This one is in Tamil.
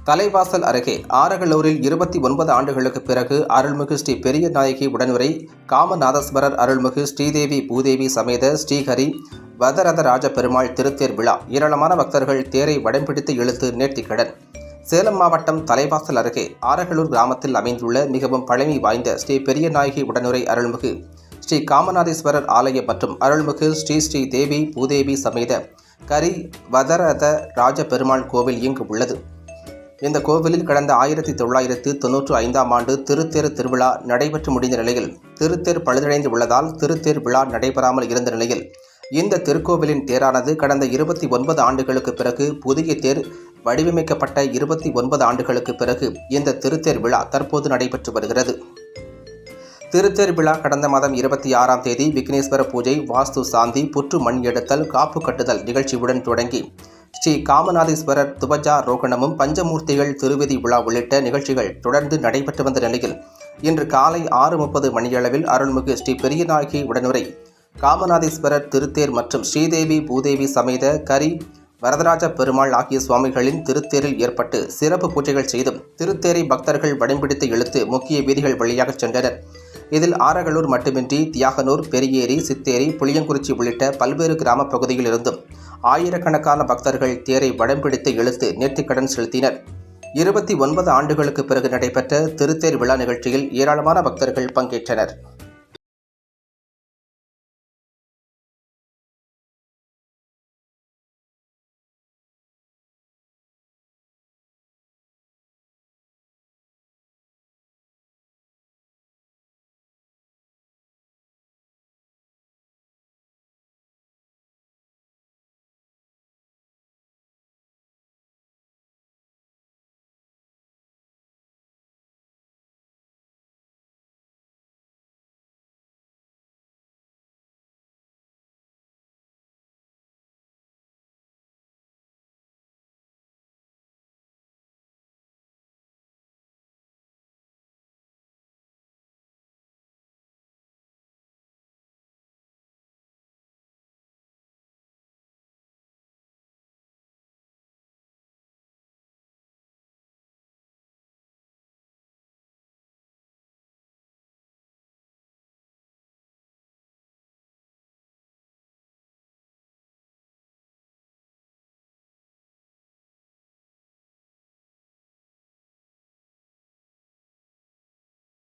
தலைவாசல் அருகே ஆரகலூரில் 29 ஆண்டுகளுக்கு பிறகு அருள்மிகு ஸ்ரீ பெரியநாயகி உடனுரை காமநாதஸ்வரர் அருள்மிகு ஸ்ரீதேவி பூதேவி சமேத ஸ்ரீஹரி வரதராஜ பெருமாள் திருத்தேர் விழா. ஏராளமான பக்தர்கள் தேரை வடம்பிடித்து இழுத்து நேர்த்திக்கடன். சேலம் மாவட்டம் தலைவாசல் அருகே ஆரகலூர் கிராமத்தில் அமைந்துள்ள மிகவும் பழமை வாய்ந்த ஸ்ரீ பெரியநாயகி உடனுரை அருள்மிகு ஸ்ரீ காமநாதேஸ்வரர் ஆலயம் மற்றும் அருள்மிகு ஸ்ரீ தேவி பூதேவி சமேத கரி வரத ராஜ பெருமாள் கோவில் இங்கு உள்ளது. இந்த கோவிலில் கடந்த 1995ஆம் ஆண்டு திருத்தேர் திருவிழா நடைபெற்று முடிந்த நிலையில் திருத்தேர் பழுதடைந்து உள்ளதால் திருத்தேர் விழா நடைபெறாமல் இருந்த நிலையில் இந்த திருக்கோவிலின் தேரானது கடந்த 29 ஆண்டுகளுக்கு பிறகு புதிய தேர் வடிவமைக்கப்பட்ட 29 ஆண்டுகளுக்கு பிறகு இந்த திருத்தேர் விழா தற்போது நடைபெற்று வருகிறது. திருத்தேர் விழா கடந்த மாதம் 26ஆம் தேதி விக்னேஸ்வர பூஜை, வாஸ்து சாந்தி, புற்று மண் எடுத்தல், காப்பு கட்டுதல் நிகழ்ச்சியுடன் தொடங்கி ஸ்ரீ காமநாதேஸ்வரர் துவஜாரோகணமும் பஞ்சமூர்த்திகள் திருவிதி விழா உள்ளிட்ட நிகழ்ச்சிகள் தொடர்ந்து நடைபெற்று வந்த நிலையில் இன்று காலை 6:30 மணியளவில் அருள்மிகு ஸ்ரீ பெரியநாயகி உடனுரை காமநாதேஸ்வரர் திருத்தேர் மற்றும் ஸ்ரீதேவி பூதேவி சமேத கரி வரதராஜ பெருமாள் ஆகிய சுவாமிகளின் திருத்தேரில் ஏற்பட்டு சிறப்பு பூஜைகள் செய்தும் திருத்தேரை பக்தர்கள் வடம்பிடித்து இழுத்து முக்கிய வீதிகள் வழியாக சென்றனர். இதில் ஆரகலூர் மட்டுமின்றி தியாகனூர், பெரியேரி, சித்தேரி, புளியங்குறிச்சி உள்ளிட்ட பல்வேறு கிராம பகுதியில் இருந்தும் ஆயிரக்கணக்கான பக்தர்கள் தேரை வடம்பிடித்து இழுத்து நேர்த்திக்கடன் செலுத்தினர். 29 ஆண்டுகளுக்கு பிறகு நடைபெற்ற திருத்தேர் விழா நிகழ்ச்சியில் ஏராளமான பக்தர்கள் பங்கேற்றனர்.